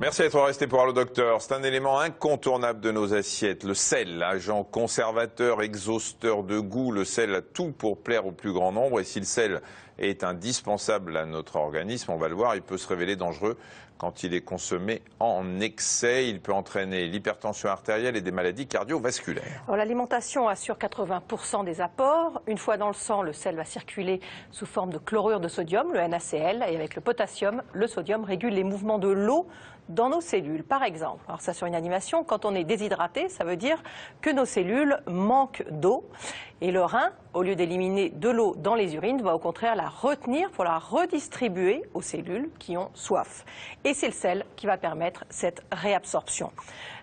Merci d'être resté pour Allo Docteur. C'est un élément incontournable de nos assiettes. Le sel, agent conservateur, exhausteur de goût. Le sel a tout pour plaire au plus grand nombre. Et si le sel est indispensable à notre organisme, on va le voir, il peut se révéler dangereux quand il est consommé en excès. Il peut entraîner l'hypertension artérielle et des maladies cardiovasculaires. L'alimentation assure 80% des apports. Une fois dans le sang, le sel va circuler sous forme de chlorure de sodium, le NaCl, et avec le potassium, le sodium régule les mouvements de l'eau dans nos cellules. Par exemple, alors ça sur une animation, quand on est déshydraté, ça veut dire que nos cellules manquent d'eau. Et le rein, au lieu d'éliminer de l'eau dans les urines, va au contraire la retenir pour la redistribuer aux cellules qui ont soif. Et c'est le sel qui va permettre cette réabsorption.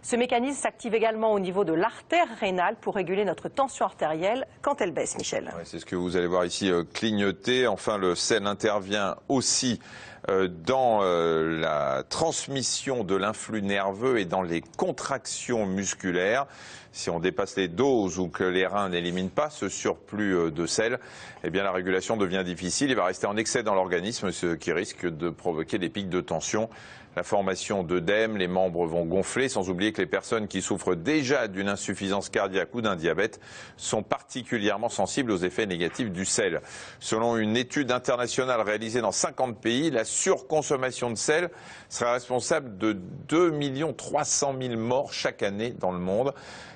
Ce mécanisme s'active également au niveau de l'artère rénale pour réguler notre tension artérielle quand elle baisse, Michel. Ouais, c'est ce que vous allez voir ici clignoter. Enfin, le sel intervient aussi dans la transmission de l'influx nerveux et dans les contractions musculaires. Si on dépasse les doses ou que les reins n'éliminent pas ce surplus de sel, eh bien la régulation devient difficile. Il va rester en excès dans l'organisme, ce qui risque de provoquer des pics de tension. La formation d'œdème, les membres vont gonfler, sans oublier que les personnes qui souffrent déjà d'une insuffisance cardiaque ou d'un diabète sont particulièrement sensibles aux effets négatifs du sel. Selon une étude internationale réalisée dans 50 pays, la surconsommation de sel serait responsable de 2 300 000 morts chaque année dans le monde.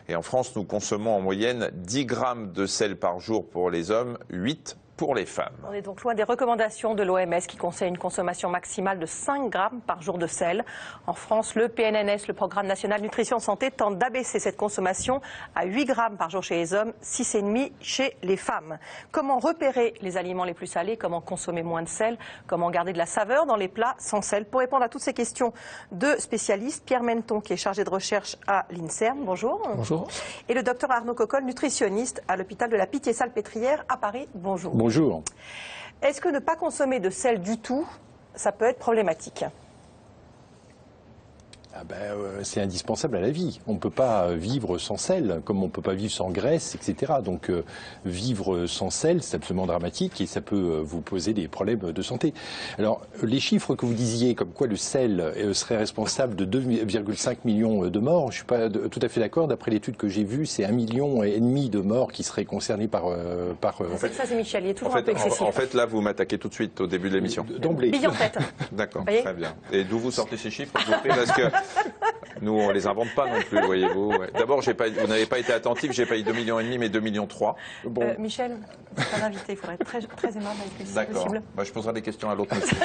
Et en France, nous consommons en moyenne 10 grammes de sel par jour pour les hommes, 8 pour les femmes. On est donc loin des recommandations de l'OMS qui conseille une consommation maximale de 5 grammes par jour de sel. En France, le PNNS, le Programme national nutrition santé, tente d'abaisser cette consommation à 8 grammes par jour chez les hommes, 6,5 chez les femmes. Comment repérer les aliments les plus salés? Comment consommer moins de sel? Comment garder de la saveur dans les plats sans sel? Pour répondre à toutes ces questions, deux spécialistes. Pierre Menton, qui est chargé de recherche à l'INSERM. Bonjour. Bonjour. Et le docteur Arnaud Cocolle, nutritionniste à l'hôpital de la Pitié-Salpêtrière à Paris. Bonjour. Bonjour. Est-ce que ne pas consommer de sel du tout, ça peut être problématique? C'est indispensable à la vie. On ne peut pas vivre sans sel, comme on ne peut pas vivre sans graisse, etc. Donc vivre sans sel, c'est absolument dramatique et ça peut vous poser des problèmes de santé. Alors les chiffres que vous disiez, comme quoi le sel serait responsable de 2,5 millions de morts, je ne suis pas tout à fait d'accord. D'après l'étude que j'ai vue, c'est 1,5 million de morts qui seraient concernés par... En fait, ça c'est Michel, il est toujours un peu excessif. En fait, là, vous m'attaquez tout de suite au début de l'émission. D'emblée. Bille en tête. D'accord, très bien. Et d'où vous sortez ces chiffres, s'il vous plaît, parce que nous, on les invente pas non plus, voyez-vous. Ouais. D'abord, vous n'avez pas été attentif, j'ai pas eu 2,5 millions, mais 2,3 millions. Bon. Michel, c'est un invité, il faudrait être très, très aimable avec lui, si c'est possible. D'accord, je poserai des questions à l'autre monsieur.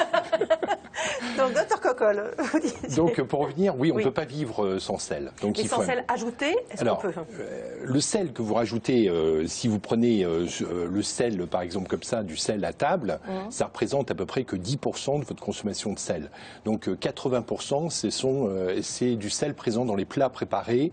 Donc, docteur Cocolle, vous dites... Donc, pour revenir, oui, on ne peut pas vivre sans sel. Donc, et sans sel ajouté, est-ce qu'on peut le sel que vous rajoutez, si vous prenez le sel, par exemple, comme ça, du sel à table, ça représente à peu près que 10% de votre consommation de sel. Donc, 80%, c'est du sel présent dans les plats préparés,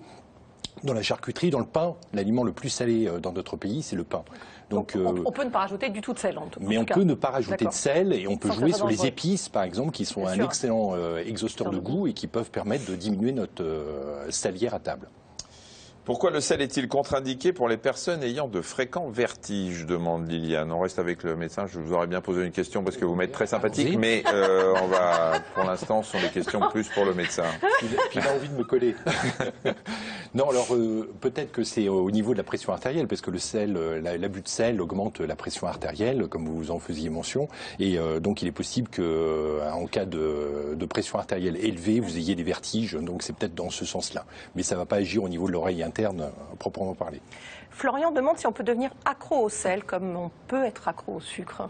dans la charcuterie, dans le pain. L'aliment le plus salé dans notre pays, c'est le pain. Donc on peut ne pas rajouter du tout de sel en tout cas. Mais on peut ne pas rajouter de sel et on peut jouer sur les épices, par exemple, qui sont un excellent exhausteur de goût et qui peuvent permettre de diminuer notre salière à table. Pourquoi le sel est-il contre-indiqué pour les personnes ayant de fréquents vertiges, demande Liliane. On reste avec le médecin. Je vous aurais bien posé une question parce que vous m'êtes très sympathique, mais on va, pour l'instant, ce sont des questions plus pour le médecin. Puis il a envie de me coller. Non, alors peut-être que c'est au niveau de la pression artérielle, parce que le sel, l'abus de sel augmente la pression artérielle, comme vous en faisiez mention, et donc il est possible qu'en cas de pression artérielle élevée, vous ayez des vertiges. Donc c'est peut-être dans ce sens-là, mais ça ne va pas agir au niveau de l'oreille interne proprement parler. Florian demande si on peut devenir accro au sel comme on peut être accro au sucre.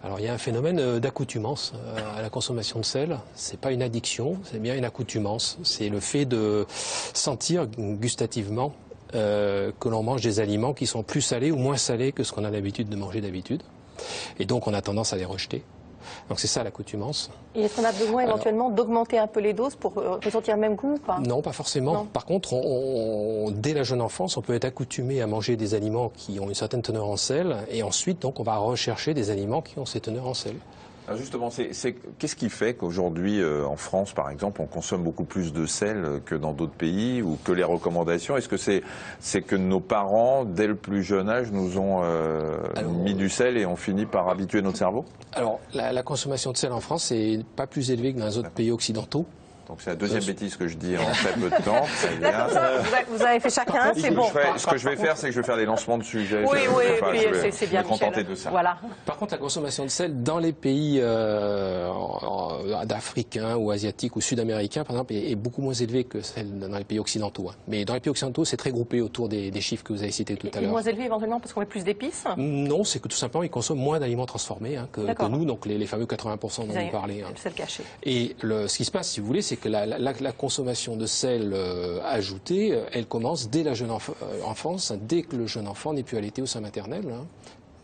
Alors il y a un phénomène d'accoutumance à la consommation de sel. C'est pas une addiction, c'est bien une accoutumance. C'est le fait de sentir gustativement que l'on mange des aliments qui sont plus salés ou moins salés que ce qu'on a l'habitude de manger d'habitude. Et donc on a tendance à les rejeter. Donc c'est ça l'accoutumance. Et est-ce qu'on a besoin éventuellement d'augmenter un peu les doses pour ressentir le même goût ou pas? Non, pas forcément. Non. Par contre, dès la jeune enfance, on peut être accoutumé à manger des aliments qui ont une certaine teneur en sel, et ensuite, donc, on va rechercher des aliments qui ont ces teneurs en sel. Alors justement, qu'est-ce qui fait qu'aujourd'hui, en France, par exemple, on consomme beaucoup plus de sel que dans d'autres pays, ou que les recommandations? Est-ce que c'est que nos parents, dès le plus jeune âge, nous ont mis du sel et ont fini par habituer notre cerveau? Alors, la consommation de sel en France n'est pas plus élevée que dans les autres pays occidentaux. Donc c'est la deuxième bêtise que je dis en très peu de temps. Très bien. Vous avez fait chacun, c'est bon. Ce que je vais faire, c'est que je vais faire des lancements de sujets. Oui, je c'est bien. me contenter de ça. Voilà. Par contre, la consommation de sel dans les pays d'Afrique ou asiatiques ou sud-américains, par exemple, est beaucoup moins élevée que celle dans les pays occidentaux. Mais dans les pays occidentaux, c'est très groupé autour des chiffres que vous avez cités tout à l'heure. Moins élevé éventuellement parce qu'on met plus d'épices? Non, c'est que tout simplement, ils consomment moins d'aliments transformés que nous, donc les fameux 80% dont vous parlez. Le sel caché. Et ce qui se passe, si vous voulez, c'est que la consommation de sel ajouté, elle commence dès la jeune enfance, dès que le jeune enfant n'est plus allaité au sein maternel.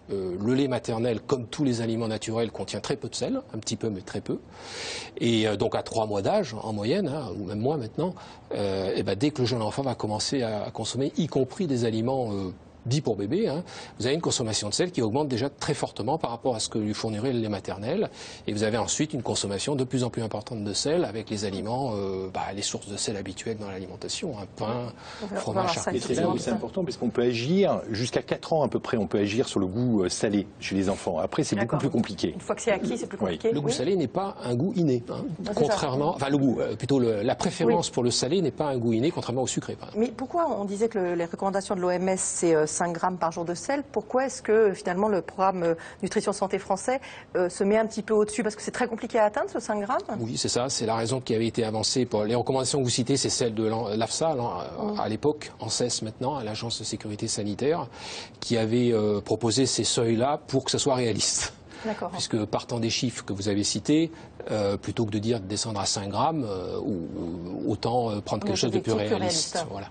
Le lait maternel, comme tous les aliments naturels, contient très peu de sel, un petit peu mais très peu. Et donc à 3 mois d'âge, en moyenne, ou même moins maintenant, dès que le jeune enfant va commencer à consommer, y compris des aliments dits pour bébé, vous avez une consommation de sel qui augmente déjà très fortement par rapport à ce que lui fournirait le lait maternel. Et vous avez ensuite une consommation de plus en plus importante de sel avec les aliments, les sources de sel habituelles dans l'alimentation, pain, fromage, charcuterie. C'est là où c'est important parce qu'on peut agir, jusqu'à 4 ans à peu près, on peut agir sur le goût salé chez les enfants. Après, c'est beaucoup plus compliqué. Une fois que c'est acquis, c'est plus compliqué. Le goût salé n'est pas un goût inné. Contrairement, le goût, plutôt la préférence pour le salé n'est pas un goût inné, contrairement au sucré. Mais pourquoi on disait que les recommandations de l'OMS, c'est 5 grammes par jour de sel? Pourquoi est-ce que finalement le programme Nutrition Santé français se met un petit peu au-dessus? Parce que c'est très compliqué à atteindre ce 5 grammes? Oui, c'est ça. C'est la raison qui avait été avancée. Pour les recommandations que vous citez, c'est celle de l'AFSA, à l'époque, ANSES maintenant, à l'Agence de sécurité sanitaire, qui avait proposé ces seuils-là pour que ce soit réaliste. Puisque partant des chiffres que vous avez cités, plutôt que de dire de descendre à 5 grammes, autant prendre quelque chose de plus réaliste. Voilà.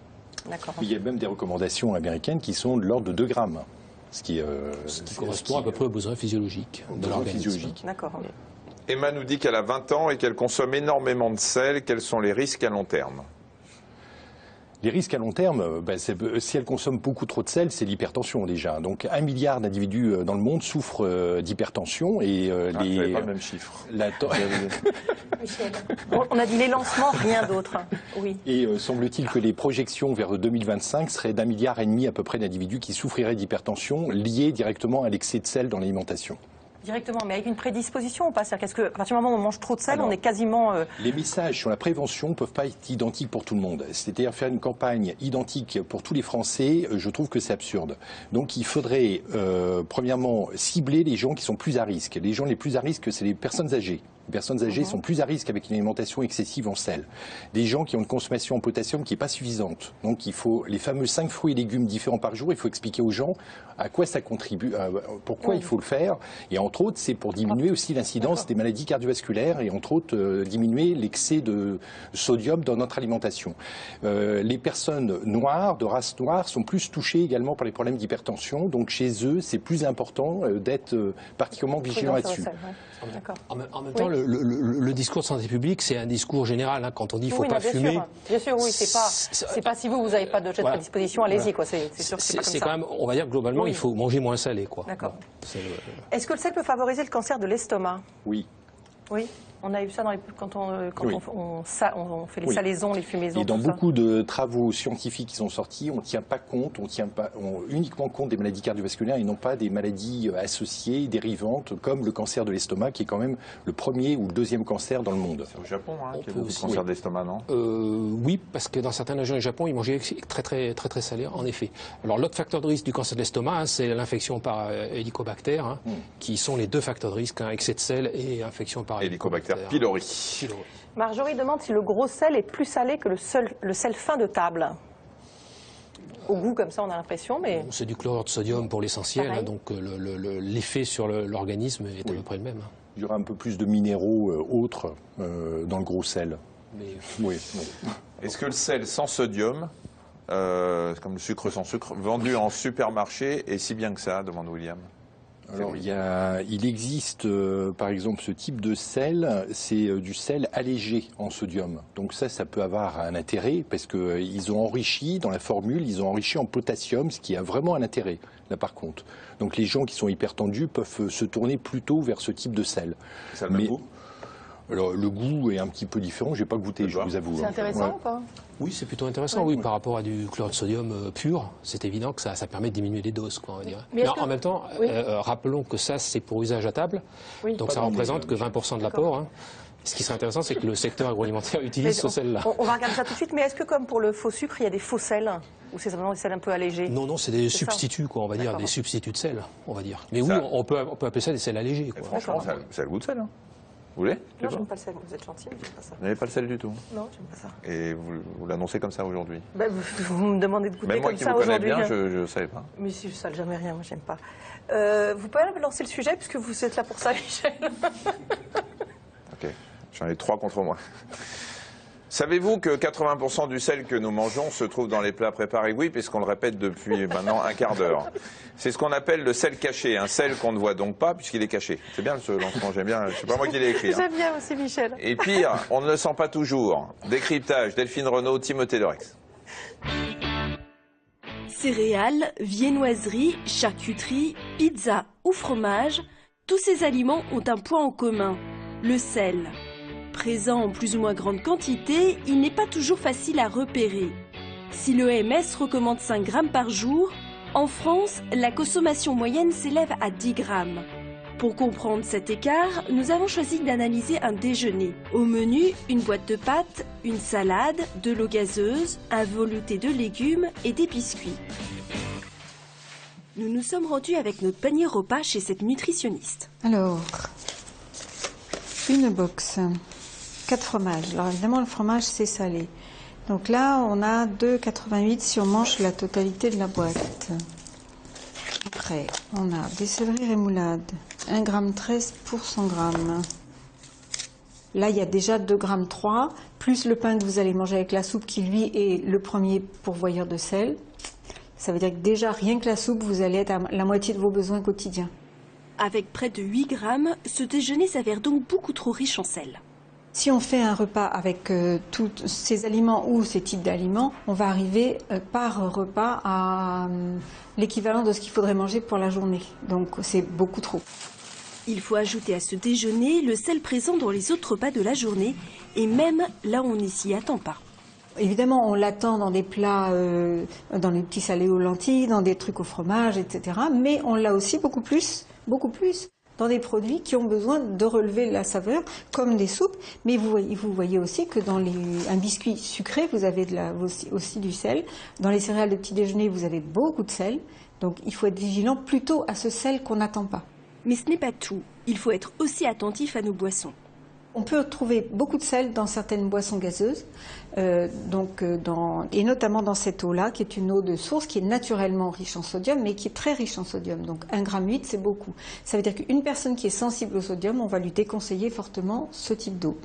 Il y a même des recommandations américaines qui sont de l'ordre de 2 grammes. Ce qui correspond à peu près aux besoins physiologiques de l'organisme. D'accord. Emma nous dit qu'elle a 20 ans et qu'elle consomme énormément de sel. Quels sont les risques à long terme? Les risques à long terme, si elle consomme beaucoup trop de sel, c'est l'hypertension déjà. Donc 1 milliard d'individus dans le monde souffrent d'hypertension et pas le même chiffre. On a dit les lancements, rien d'autre. Oui. Et semble-t-il que les projections vers 2025 seraient d'1,5 milliard à peu près d'individus qui souffriraient d'hypertension liée directement à l'excès de sel dans l'alimentation. Directement, mais avec une prédisposition ou pas? C'est-à-dire qu'à partir du moment où on mange trop de sel, on est quasiment... Les messages sur la prévention ne peuvent pas être identiques pour tout le monde. C'est-à-dire faire une campagne identique pour tous les Français, je trouve que c'est absurde. Donc il faudrait, premièrement, cibler les gens qui sont plus à risque. Les gens les plus à risque, c'est les personnes âgées. Les personnes âgées sont plus à risque avec une alimentation excessive en sel. Des gens qui ont une consommation en potassium qui n'est pas suffisante. Donc il faut les fameux 5 fruits et légumes différents par jour. Il faut expliquer aux gens à quoi ça contribue, pourquoi il faut le faire. Et entre autres, c'est pour diminuer aussi l'incidence des maladies cardiovasculaires et entre autres diminuer l'excès de sodium dans notre alimentation. Les personnes noires, de race noire, sont plus touchées également par les problèmes d'hypertension. Donc chez eux, c'est plus important d'être particulièrement vigilant là-dessus. En même temps, le discours de santé publique, c'est un discours général. Quand on dit qu'il ne faut pas fumer. Bien sûr, oui. C'est pas si vous n'avez pas de prédisposition, allez-y. C'est sûr que c'est pas comme ça. Quand même, on va dire globalement, il faut manger moins salé. D'accord. Est-ce que le sel peut favoriser le cancer de l'estomac? Oui. Oui. On a eu ça quand on fait les salaisons, les fumaisons. Et dans beaucoup de travaux scientifiques qui sont sortis, on ne tient pas compte, on tient uniquement compte des maladies cardiovasculaires et non pas des maladies associées, dérivantes, comme le cancer de l'estomac, qui est quand même le premier ou le deuxième cancer dans le monde. C'est au Japon qu'il y a le cancer de l'estomac, non? Oui, parce que dans certaines régions du Japon, ils mangeaient très salé, en effet. Alors l'autre facteur de risque du cancer de l'estomac, c'est l'infection par hélicobacter, qui sont les deux facteurs de risque, excès de sel et infection par hélicobacter pylori. Marjorie demande si le gros sel est plus salé que le sel fin de table. Au goût, comme ça, on a l'impression, mais... C'est du chlorure de sodium pour l'essentiel, donc l'effet sur l'organisme est à peu près le même. Il y aura un peu plus de minéraux autres dans le gros sel. Oui. Est-ce que le sel sans sodium, comme le sucre sans sucre, vendu en supermarché, est si bien que ça, demande William? Alors, il existe, par exemple, ce type de sel, c'est du sel allégé en sodium. Donc ça peut avoir un intérêt, parce qu'ils ont enrichi, dans la formule, ils ont enrichi en potassium, ce qui a vraiment un intérêt, là par contre. Donc les gens qui sont hypertendus peuvent se tourner plutôt vers ce type de sel. Ça a le même goût? Alors, le goût est un petit peu différent, je n'ai pas goûté, je vous avoue. C'est intéressant ou pas? Oui, c'est plutôt intéressant, oui, par rapport à du chlorure de sodium pur. C'est évident que ça permet de diminuer les doses, on va dire. Mais en même temps, rappelons que ça, c'est pour usage à table. Donc ça représente que 20% de l'apport. Ce qui serait intéressant, c'est que le secteur agroalimentaire utilise ce sel-là. On va regarder ça tout de suite, mais est-ce que comme pour le faux sucre, il y a des faux sels? Ou c'est simplement des sels un peu allégés? Non, non, c'est des C'est substituts, quoi, on va dire, D'accord. des substituts de sel, on va dire. Mais Ça- oui, on peut appeler ça des sels allégés, Et quoi. franchement, ça a le goût de sel. Hein. Vous voulez? Non, j'aime pas le sel. Vous êtes gentil, mais j'aime pas ça. Vous n'avez pas le sel du tout. Non, j'aime pas ça. Et vous l'annoncez comme ça aujourd'hui. Bah, vous me demandez de goûter Même moi comme qui ça vous connais aujourd'hui. bien, hein. je ne savais pas. Mais si je sale jamais rien, moi j'aime pas. Vous pouvez lancer le sujet puisque vous êtes là pour ça, Michel. Ok, j'en ai 3 contre moi. Savez-vous que 80% du sel que nous mangeons se trouve dans les plats préparés? Oui, puisqu'on le répète depuis maintenant un quart d'heure. C'est ce qu'on appelle le sel caché, un sel qu'on ne voit donc pas puisqu'il est caché. C'est bien ce lancement, j'aime bien. C'est pas moi qui l'ai écrit. Hein. J'aime bien aussi, Michel. Et pire, on ne le sent pas toujours. Décryptage, Delphine Renaud, Timothée Dorex. Céréales, viennoiseries, charcuterie, pizza ou fromage, tous ces aliments ont un point en commun, le sel. Présent en plus ou moins grande quantité, il n'est pas toujours facile à repérer. Si l'OMS recommande 5 grammes par jour, en France, la consommation moyenne s'élève à 10 grammes. Pour comprendre cet écart, nous avons choisi d'analyser un déjeuner. Au menu, une boîte de pâtes, une salade, de l'eau gazeuse, un velouté de légumes et des biscuits. Nous nous sommes rendus avec notre panier repas chez cette nutritionniste. Alors, une box, 4 fromages. Alors évidemment, le fromage, c'est salé. Donc là, on a 2,88 si on mange la totalité de la boîte. Après, on a des céleris rémoulades, 1,13 g pour 100 g. Là, il y a déjà 2,3 g, plus le pain que vous allez manger avec la soupe qui, lui, est le premier pourvoyeur de sel. Ça veut dire que déjà, rien que la soupe, vous allez être à la moitié de vos besoins quotidiens. Avec près de 8 grammes, ce déjeuner s'avère donc beaucoup trop riche en sel. Si on fait un repas avec tous ces aliments ou ces types d'aliments, on va arriver par repas à l'équivalent de ce qu'il faudrait manger pour la journée. Donc c'est beaucoup trop. Il faut ajouter à ce déjeuner le sel présent dans les autres repas de la journée, et même là où on ne s'y attend pas. Évidemment, on l'attend dans des plats, dans les petits salés aux lentilles, dans des trucs au fromage, etc. Mais on l'a aussi beaucoup plus dans des produits qui ont besoin de relever la saveur, comme des soupes. Mais vous voyez aussi que dans un biscuit sucré, vous avez aussi du sel. Dans les céréales de petit déjeuner, vous avez beaucoup de sel. Donc il faut être vigilant plutôt à ce sel qu'on n'attend pas. Mais ce n'est pas tout. Il faut être aussi attentif à nos boissons. On peut trouver beaucoup de sel dans certaines boissons gazeuses, et notamment dans cette eau-là, qui est une eau de source, qui est naturellement riche en sodium, mais qui est très riche en sodium. Donc 1,8 g, c'est beaucoup. Ça veut dire qu'une personne qui est sensible au sodium, on va lui déconseiller fortement ce type d'eau.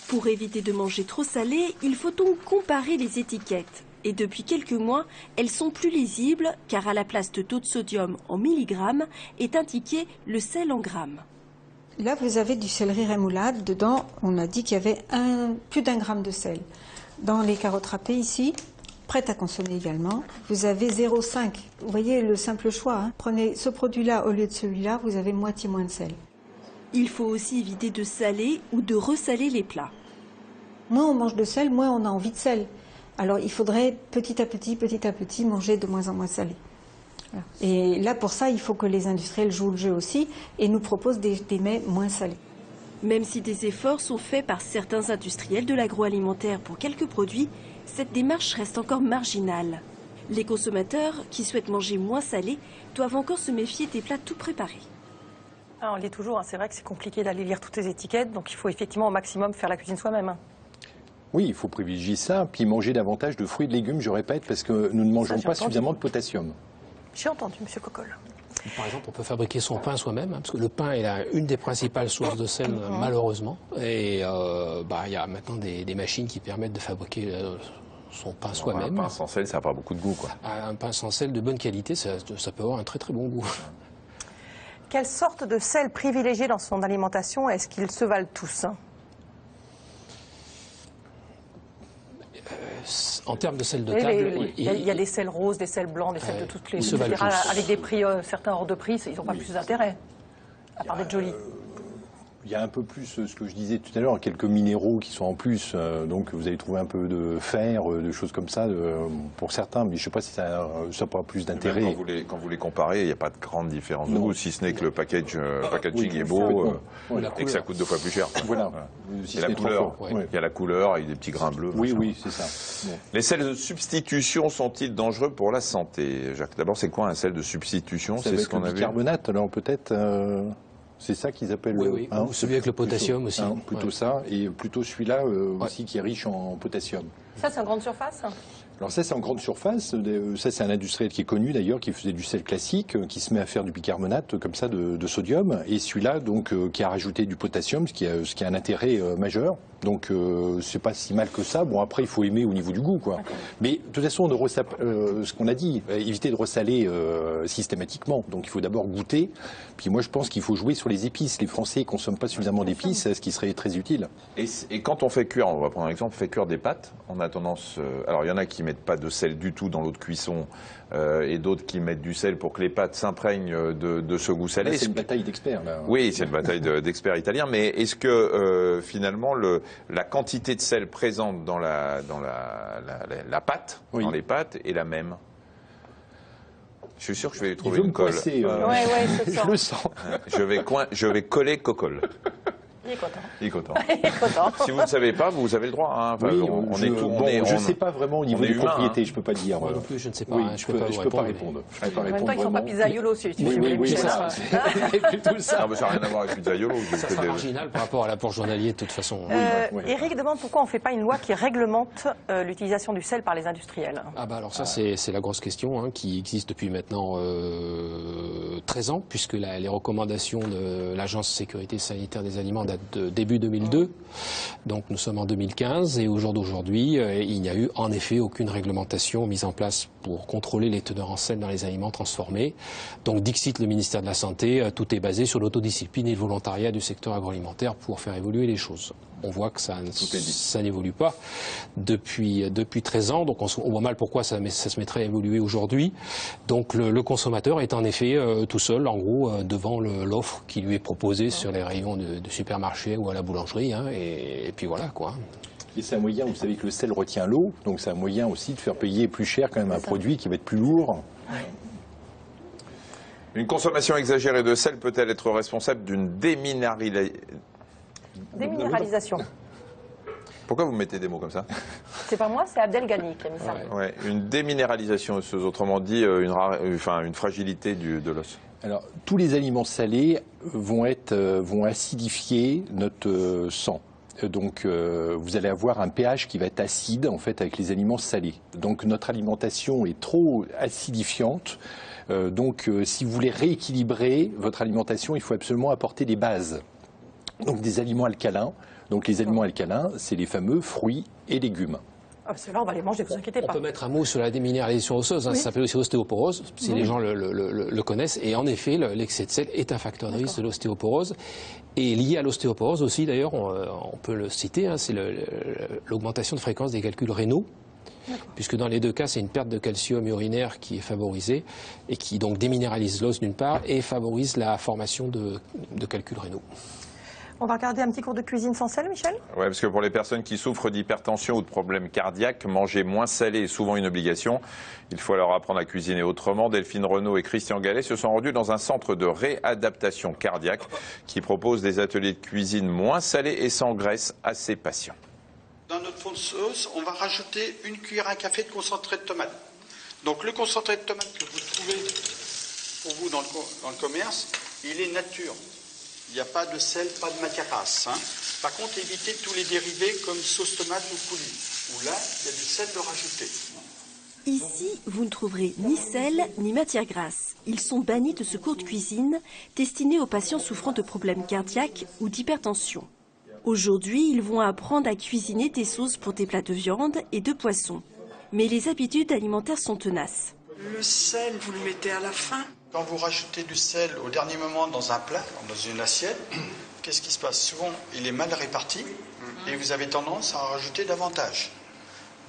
Pour éviter de manger trop salé, il faut donc comparer les étiquettes. Et depuis quelques mois, elles sont plus lisibles, car à la place de taux de sodium en milligrammes, est indiqué le sel en grammes. Là, vous avez du céleri rémoulade. Dedans, on a dit qu'il y avait plus d'1 gramme de sel. Dans les carottes râpées ici, prêtes à consommer également, vous avez 0,5. Vous voyez le simple choix. Hein. Prenez ce produit-là au lieu de celui-là, vous avez moitié moins de sel. Il faut aussi éviter de saler ou de ressaler les plats. Moins on mange de sel, moins on a envie de sel. Alors il faudrait petit à petit manger de moins en moins salé. Voilà. Et là, pour ça, il faut que les industriels jouent le jeu aussi et nous proposent des mets moins salés. Même si des efforts sont faits par certains industriels de l'agroalimentaire pour quelques produits, cette démarche reste encore marginale. Les consommateurs qui souhaitent manger moins salé doivent encore se méfier des plats tout préparés. Ah, on lit toujours, hein. C'est vrai que c'est compliqué d'aller lire toutes les étiquettes, donc il faut effectivement au maximum faire la cuisine soi-même. Hein. Oui, il faut privilégier ça, puis manger davantage de fruits et de légumes, je répète, parce que nous ne mangeons pas suffisamment de potassium. J'ai entendu, Monsieur Cocolle. Par exemple, on peut fabriquer son pain soi-même, hein, parce que le pain est une des principales sources de sel, malheureusement. Et il y a maintenant des machines qui permettent de fabriquer son pain soi-même. Un pain sans sel, ça n'a pas beaucoup de goût, quoi. Un pain sans sel de bonne qualité, ça peut avoir un très très bon goût. Quelle sorte de sel privilégier dans son alimentation? Est-ce qu'ils se valent tous? En termes de sel de table... Il y a des sels roses, des sels blancs, des sels de toutes les... se valent tous. Avec des prix, certains hors de prix, ils n'ont pas plus d'intérêt, à part d'être jolis. Il y a un peu plus ce que je disais tout à l'heure, quelques minéraux qui sont en plus, donc vous allez trouver un peu de fer, de choses comme ça pour certains, mais je ne sais pas si ça n'a plus d'intérêt. Quand vous les comparez, il n'y a pas de grande différence, si ce n'est que le packaging est beau et que ça coûte 2 fois plus cher. Voilà. Et la couleur, il y a la couleur avec des petits grains bleus. Oui, c'est ça. Bon. Les sels de substitution sont-ils dangereux pour la santé, Jacques? D'abord, c'est quoi un sel de substitution? C'est ce qu'on a vu. Bicarbonate, alors peut-être. C'est ça qu'ils appellent ou celui avec le potassium aussi. Plutôt ça, et plutôt celui-là aussi qui est riche en potassium. Ça, c'est en grande surface? Alors ça, c'est en grande surface. Ça, c'est un industriel qui est connu d'ailleurs, qui faisait du sel classique, qui se met à faire du bicarbonate comme ça de sodium. Et celui-là, donc, qui a rajouté du potassium, ce qui a un intérêt majeur. Donc, c'est pas si mal que ça. Bon, après, il faut aimer au niveau du goût, quoi. Okay. Mais de toute façon, ce qu'on a dit, éviter de ressaler systématiquement. Donc, il faut d'abord goûter. Puis moi, je pense qu'il faut jouer sur les épices. Les Français ne consomment pas suffisamment d'épices, ce qui serait très utile. Et quand on fait cuire, on va prendre un exemple, on fait cuire des pâtes, on a tendance... alors, il y en a qui mettent pas de sel du tout dans l'eau de cuisson et d'autres qui mettent du sel pour que les pâtes s'imprègnent de ce goût salé. C'est une bataille d'experts, là. Oui, c'est une bataille d'experts italiens, mais est-ce que finalement la quantité de sel présente dans la pâte, dans les pâtes, est la même? Je suis sûr que je vais trouver une colle. C'est ça. Je le sens. Je vais coller Cocolle. Il est content. Il est content. Si vous ne savez pas, vous avez le droit. Hein. Enfin, je ne sais pas vraiment au niveau des propriétés, je ne peux pas dire. Moi non plus, je ne sais pas. Je ne peux pas répondre. En même temps, ils ne sont pas pizzaiolo aussi. Oui, c'est ça. C'est plutôt ça. Ça n'a rien à voir avec pizzaiolo. Ça sera marginal par rapport à l'apport journalier de toute façon. Eric demande pourquoi on ne fait pas une loi qui réglemente l'utilisation du sel par les industriels. Alors ça, c'est la grosse question qui existe depuis maintenant 13 ans, puisque les recommandations de l'Agence de sécurité sanitaire des aliments datent de début 2002. Donc nous sommes en 2015 et au jour d'aujourd'hui, il n'y a eu en effet aucune réglementation mise en place pour contrôler les teneurs en sel dans les aliments transformés. Donc dixit le ministère de la Santé, tout est basé sur l'autodiscipline et le volontariat du secteur agroalimentaire pour faire évoluer les choses. On voit que ça n'évolue pas depuis 13 ans, donc on voit mal pourquoi ça se mettrait à évoluer aujourd'hui. Donc le consommateur est en effet tout seul, en gros, devant l'offre qui lui est proposée sur les rayons de supermarché ou à la boulangerie, et puis voilà quoi. Et c'est un moyen, vous savez que le sel retient l'eau, donc c'est un moyen aussi de faire payer plus cher quand même un produit qui va être plus lourd. Ouais. Une consommation exagérée de sel peut-elle être responsable d'une déminéralisation. Pourquoi vous mettez des mots comme ça? C'est pas moi, c'est Abdel Ghani qui a mis ça. Ouais, une déminéralisation osseuse, autrement dit une fragilité de l'os. Alors, tous les aliments salés vont acidifier notre sang. Donc, vous allez avoir un pH qui va être acide, en fait, avec les aliments salés. Donc, notre alimentation est trop acidifiante. Donc, si vous voulez rééquilibrer votre alimentation, il faut absolument apporter des bases. Donc, des aliments alcalins. Donc, les aliments alcalins, c'est les fameux fruits et légumes. Ceux-là, on va les manger, vous inquiétez pas. On peut mettre un mot sur la déminéralisation osseuse, ça s'appelle aussi l'ostéoporose, si les gens le connaissent. Et en effet, l'excès de sel est un facteur de risque de l'ostéoporose. Et lié à l'ostéoporose aussi, d'ailleurs, on peut le citer, c'est l'augmentation de fréquence des calculs rénaux. Puisque dans les deux cas, c'est une perte de calcium urinaire qui est favorisée et qui donc déminéralise l'os d'une part et favorise la formation de calculs rénaux. On va regarder un petit cours de cuisine sans sel, Michel? Oui, parce que pour les personnes qui souffrent d'hypertension ou de problèmes cardiaques, manger moins salé est souvent une obligation. Il faut alors apprendre à cuisiner autrement. Delphine Renaud et Christian Gallet se sont rendus dans un centre de réadaptation cardiaque qui propose des ateliers de cuisine moins salés et sans graisse à ses patients. Dans notre fond de sauce, on va rajouter une cuillère à café de concentré de tomate. Donc le concentré de tomate que vous trouvez pour vous dans le commerce, il est nature. Il n'y a pas de sel, pas de matière grasse. Par contre, évitez tous les dérivés comme sauce tomate ou coulis, où là, il y a du sel de rajouter. Ici, vous ne trouverez ni sel ni matière grasse. Ils sont bannis de ce cours de cuisine destiné aux patients souffrant de problèmes cardiaques ou d'hypertension. Aujourd'hui, ils vont apprendre à cuisiner des sauces pour des plats de viande et de poisson. Mais les habitudes alimentaires sont tenaces. Le sel, vous le mettez à la fin? Quand vous rajoutez du sel au dernier moment dans un plat, dans une assiette, qu'est-ce qui se passe? Souvent, il est mal réparti et vous avez tendance à en rajouter davantage.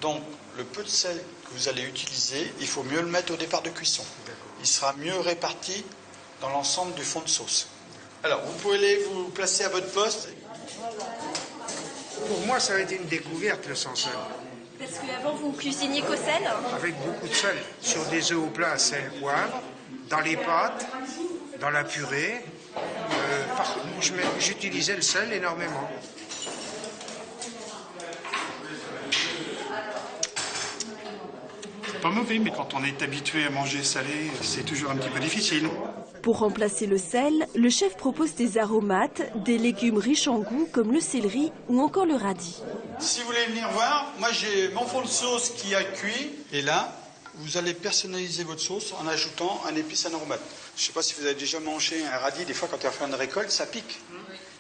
Donc, le peu de sel que vous allez utiliser, il faut mieux le mettre au départ de cuisson. Il sera mieux réparti dans l'ensemble du fond de sauce. Alors, vous pouvez vous placer à votre poste. Pour moi, ça a été une découverte, le sans-sel. Parce qu'avant, vous cuisiniez qu'au sel? Avec beaucoup de sel. Sur des œufs au plat à sel, poivre, dans les pâtes, dans la purée. J'utilisais le sel énormément. C'est pas mauvais, mais quand on est habitué à manger salé, c'est toujours un petit peu difficile. Pour remplacer le sel, le chef propose des aromates, des légumes riches en goût comme le céleri ou encore le radis. Si vous voulez venir voir, moi j'ai mon fond de sauce qui a cuit. Et là, vous allez personnaliser votre sauce en ajoutant un épice, un aromate. Je ne sais pas si vous avez déjà mangé un radis, des fois quand on fait une récolte, ça pique.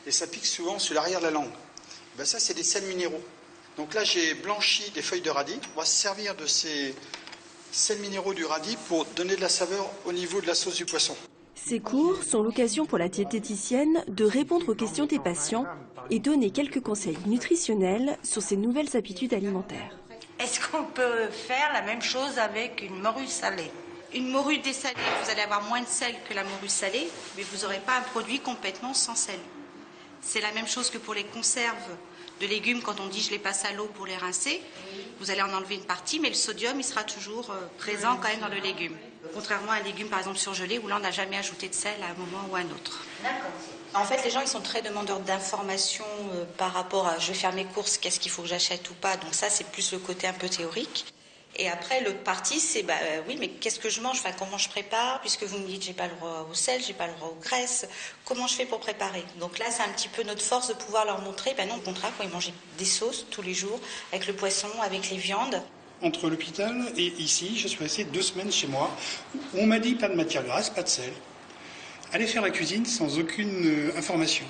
Et ça pique souvent sur l'arrière de la langue. Ben ça, c'est des sels minéraux. Donc là, j'ai blanchi des feuilles de radis. On va se servir de ces sels minéraux du radis pour donner de la saveur au niveau de la sauce du poisson. Ces cours sont l'occasion pour la diététicienne de répondre aux questions des patients et donner quelques conseils nutritionnels sur ces nouvelles habitudes alimentaires. Est-ce qu'on peut faire la même chose avec une morue salée? Une morue dessalée, vous allez avoir moins de sel que la morue salée, mais vous n'aurez pas un produit complètement sans sel. C'est la même chose que pour les conserves de légumes, quand on dit je les passe à l'eau pour les rincer, vous allez en enlever une partie, mais le sodium il sera toujours présent quand même dans le légume. Contrairement à un légume par exemple surgelé où là on n'a jamais ajouté de sel à un moment ou à un autre. D'accord. En fait les gens ils sont très demandeurs d'informations par rapport à je vais faire mes courses, qu'est-ce qu'il faut que j'achète ou pas, donc ça c'est plus le côté un peu théorique. Et après l'autre partie c'est oui mais qu'est-ce que je mange, enfin comment je prépare, puisque vous me dites j'ai pas le droit au sel, j'ai pas le droit aux graisses, comment je fais pour préparer. Donc là c'est un petit peu notre force de pouvoir leur montrer, non au contraire faut y manger des sauces tous les jours, avec le poisson, avec les viandes. Entre l'hôpital et ici, je suis resté 2 semaines chez moi, où on m'a dit pas de matière grasse, pas de sel. Aller faire la cuisine sans aucune information.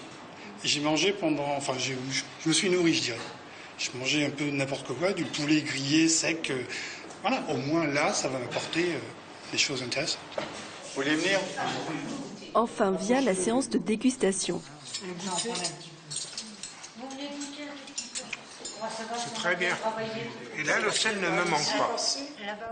J'ai mangé je me suis nourri, je dirais. Je mangeais un peu n'importe quoi, du poulet grillé, sec. Voilà, au moins là, ça va m'apporter des choses intéressantes. Vous voulez venir? Enfin, vient la séance de dégustation. C'est très bien. Et là, le sel ne me manque pas.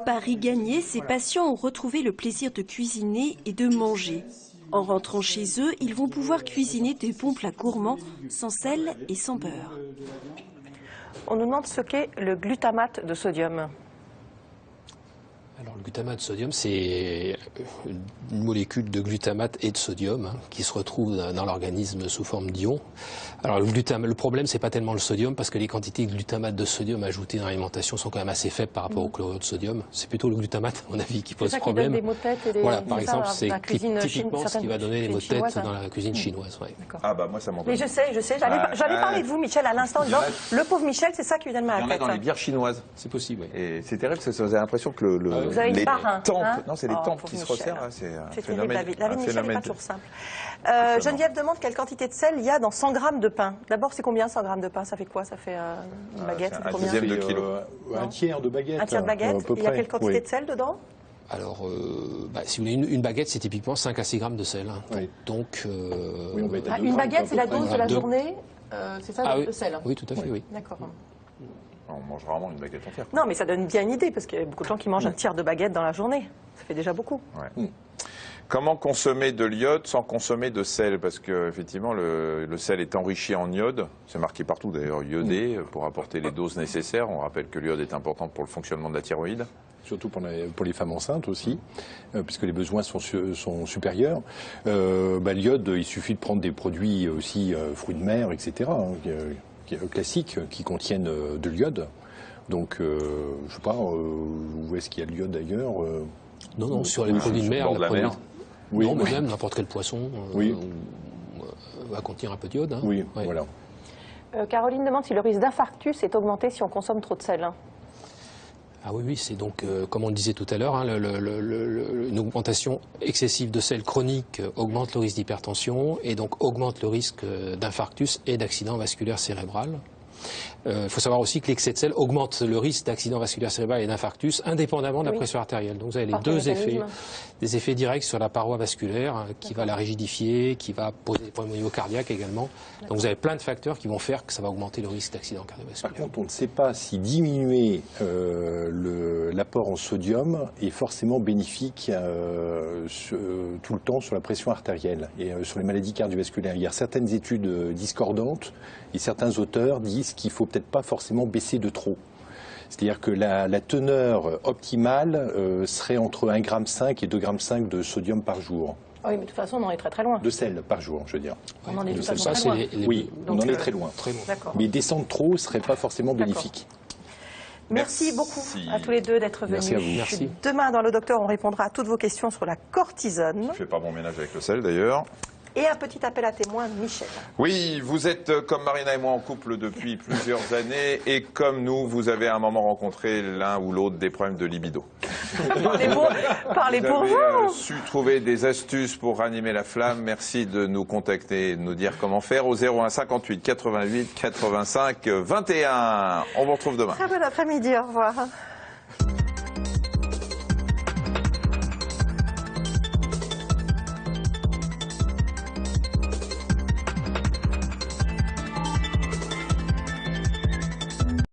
Paris gagné, ces patients ont retrouvé le plaisir de cuisiner et de manger. En rentrant chez eux, ils vont pouvoir cuisiner des bons plats gourmands, sans sel et sans beurre. On nous demande ce qu'est le glutamate de sodium. Alors le glutamate de sodium, c'est une molécule de glutamate et de sodium qui se retrouve dans l'organisme sous forme d'ion. Alors le problème, c'est pas tellement le sodium, parce que les quantités de glutamate de sodium ajoutées dans l'alimentation sont quand même assez faibles par rapport au chlorure de sodium. C'est plutôt le glutamate, à mon avis, qui pose problème. C'est ça qui donne des maux de tête et des... Voilà, par exemple, c'est typiquement ce qui va donner les maux de tête dans la cuisine chinoise. Ouais. Ah bah moi ça m'embête. Mais je sais, j'allais parler de vous, Michel, à l'instant, en disant, le pauvre Michel, c'est ça qui lui donne mal à la tête. Il y en a dans les bières chinoises. C'est possible, oui. Et c'est terrible, parce que vous avez l'impression que vous avez une barre, non, c'est les tempes qui se resserrent. C'est un phénomène. La vie de Michel n'est pas toujours simple. Geneviève demande quelle quantité de sel il y a dans 100 grammes de pain. D'abord, c'est combien 100 grammes de pain? Ça fait quoi? Ça fait une baguette? Un dixième de kilo. Un tiers de baguette. Un tiers de baguette. Il y a quelle quantité de sel dedans? Alors, si vous voulez, une baguette, c'est typiquement 5 à 6 grammes de sel. Oui. Donc, une baguette, c'est la dose de la journée? C'est ça, le sel? Oui, tout à fait, oui. D'accord. On mange rarement une baguette entière. Non, mais ça donne bien une idée, parce qu'il y a beaucoup de gens qui mangent un tiers de baguette dans la journée. Ça fait déjà beaucoup. Ouais. Comment consommer de l'iode sans consommer de sel? Parce que effectivement, le sel est enrichi en iode. C'est marqué partout d'ailleurs, iodé, pour apporter les doses nécessaires. On rappelle que l'iode est importante pour le fonctionnement de la thyroïde. Surtout pour les femmes enceintes aussi, puisque les besoins sont supérieurs. L'iode, il suffit de prendre des produits aussi, fruits de mer, etc., classiques, qui contiennent de l'iode. Donc, je ne sais pas, où est-ce qu'il y a de l'iode d'ailleurs Non, sur les produits de mer, oui, non, mais même n'importe quel poisson va contenir un peu d'iode. Hein. Oui, voilà. Caroline demande si le risque d'infarctus est augmenté si on consomme trop de sel. Ah oui, c'est donc, comme on le disait tout à l'heure, une augmentation excessive de sel chronique augmente le risque d'hypertension et donc augmente le risque d'infarctus et d'accident vasculaire cérébral. Il faut savoir aussi que l'excès de sel augmente le risque d'accident vasculaire cérébral et d'infarctus indépendamment de la pression artérielle. Donc vous avez les deux effets, des effets directs sur la paroi vasculaire qui va la rigidifier, qui va poser des problèmes au niveau cardiaque également. Donc vous avez plein de facteurs qui vont faire que ça va augmenter le risque d'accident cardiovasculaire. Par contre, on ne sait pas si diminuer l'apport en sodium est forcément bénéfique tout le temps sur la pression artérielle et sur les maladies cardiovasculaires. Il y a certaines études discordantes et certains auteurs disent qu'il ne faut peut-être pas forcément baisser de trop. C'est-à-dire que la teneur optimale serait entre 1,5 g et 2,5 g de sodium par jour. Oui, mais de toute façon, on en est très très loin. De sel par jour, je veux dire. On en est de toute façon très loin. Oui, on en est très loin. Mais descendre trop ne serait pas forcément bénéfique. Merci beaucoup à tous les deux d'être venus. Merci à vous. Merci. Demain, dans Le Docteur, on répondra à toutes vos questions sur la cortisone. Je ne fais pas mon ménage avec le sel, d'ailleurs. Et un petit appel à témoins, Michel. Oui, vous êtes comme Marina et moi en couple depuis plusieurs années et comme nous, vous avez à un moment rencontré l'un ou l'autre des problèmes de libido. Parlez pour vous. Vous avez su trouver des astuces pour ranimer la flamme. Merci de nous contacter et de nous dire comment faire au 01 58 88 85 21. On vous retrouve demain. Très bon après-midi, au revoir.